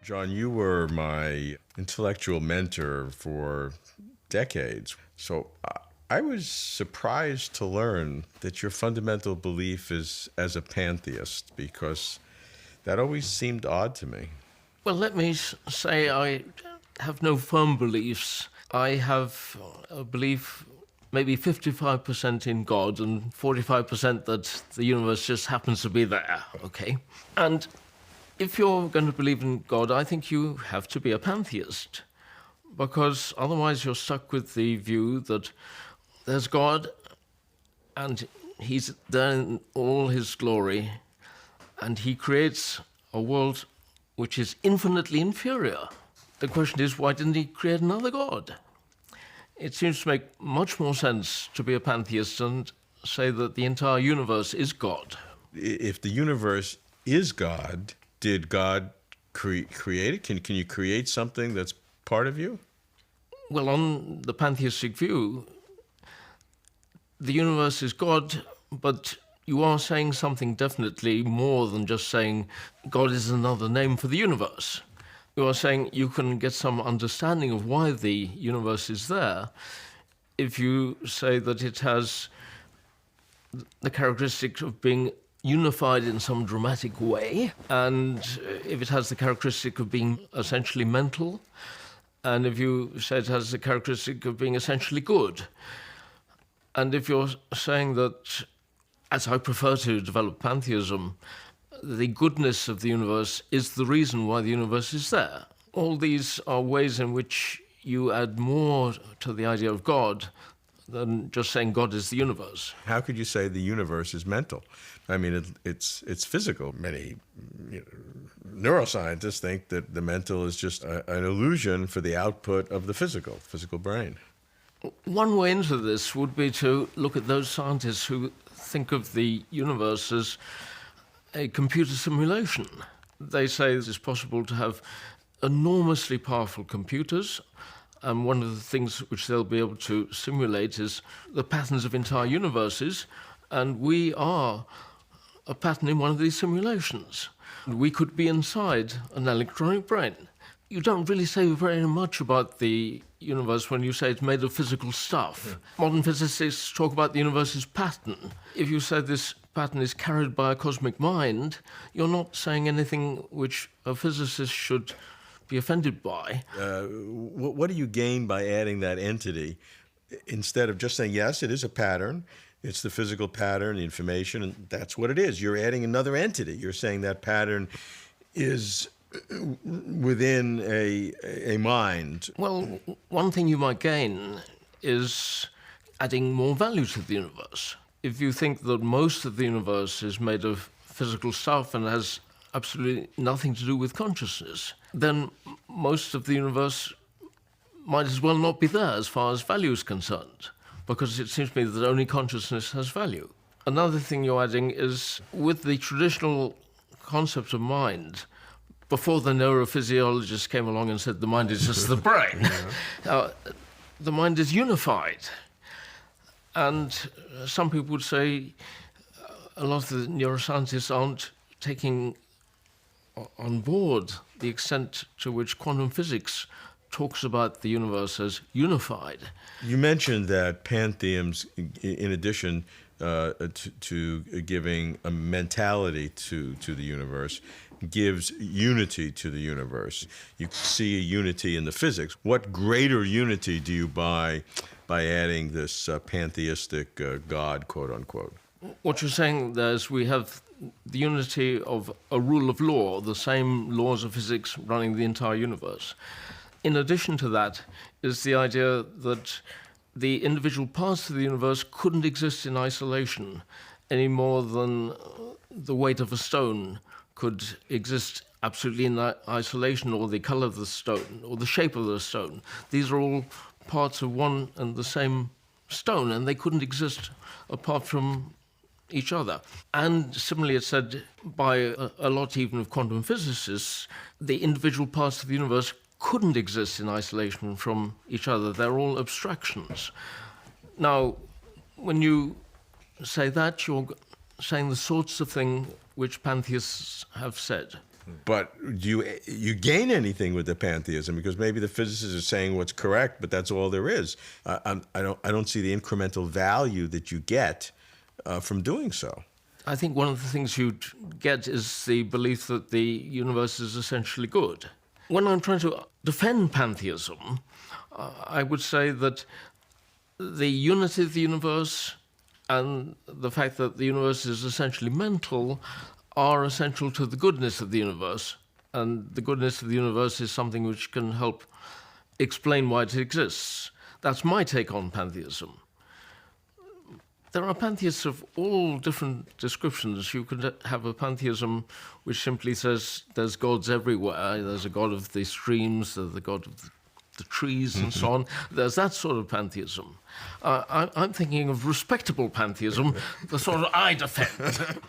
John, you were my intellectual mentor for decades. So I was surprised to learn that your fundamental belief is as a pantheist, because that always seemed odd to me. Well, let me say I have no firm beliefs. I have a belief maybe 55% in God and 45% that the universe just happens to be there, okay? And if you're going to believe in God, I think you have to be a pantheist, because otherwise you're stuck with the view that there's God and he's there in all his glory, and he creates a world which is infinitely inferior. The question is, why didn't he create another God? It seems to make much more sense to be a pantheist and say that the entire universe is God. If the universe is God, did God create it? Can you create something that's part of you? Well, on the pantheistic view, the universe is God, but you are saying something definitely more than just saying God is another name for the universe. You are saying you can get some understanding of why the universe is there if you say that it has the characteristic of being unified in some dramatic way, and if it has the characteristic of being essentially mental, and if you say it has the characteristic of being essentially good. And if you're saying that, as I prefer to develop pantheism, the goodness of the universe is the reason why the universe is there. All these are ways in which you add more to the idea of God than just saying God is the universe. How could you say the universe is mental? I mean, it's physical. Many neuroscientists think that the mental is just an illusion for the output of the physical brain. One way into this would be to look at those scientists who think of the universe as a computer simulation. They say it is possible to have enormously powerful computers, and one of the things which they'll be able to simulate is the patterns of entire universes, and we are a pattern in one of these simulations. We could be inside an electronic brain. You don't really say very much about the universe when you say it's made of physical stuff. Yeah. Modern physicists talk about the universe's pattern. If you say this pattern is carried by a cosmic mind, you're not saying anything which a physicist should be offended by. What do you gain by adding that entity instead of just saying, yes, it is a pattern, it's the physical pattern, the information, and that's what it is. You're adding another entity. You're saying that pattern is within a mind. Well, one thing you might gain is adding more value to the universe. If you think that most of the universe is made of physical stuff and has absolutely nothing to do with consciousness, then most of the universe might as well not be there as far as value is concerned, because it seems to me that only consciousness has value. Another thing you're adding is, with the traditional concept of mind, before the neurophysiologists came along and said the mind is just the brain, the mind is unified. And some people would say a lot of the neuroscientists aren't taking on board the extent to which quantum physics talks about the universe as unified. You mentioned that pantheism, in addition to giving a mentality to the universe, gives unity to the universe. You see a unity in the physics. What greater unity do you buy by adding this pantheistic God, quote unquote? What you're saying there is we have the unity of a rule of law, the same laws of physics running the entire universe. In addition to that is the idea that the individual parts of the universe couldn't exist in isolation any more than the weight of a stone could exist absolutely in isolation, or the color of the stone, or the shape of the stone. These are all parts of one and the same stone, and they couldn't exist apart from each other. And similarly, it's said by a lot even of quantum physicists, the individual parts of the universe couldn't exist in isolation from each other. They're all abstractions. Now, when you say that, you're saying the sorts of thing which pantheists have said. But do you gain anything with the pantheism? Because maybe the physicists are saying what's correct, but that's all there is. I don't see the incremental value that you get from doing so. I think one of the things you'd get is the belief that the universe is essentially good. When I'm trying to defend pantheism, I would say that the unity of the universe and the fact that the universe is essentially mental are essential to the goodness of the universe. And the goodness of the universe is something which can help explain why it exists. That's my take on pantheism. There are pantheists of all different descriptions. You could have a pantheism which simply says there's gods everywhere. There's a god of the streams, there's the god of the trees, and so on. There's that sort of pantheism. I'm thinking of respectable pantheism, the sort of I defend.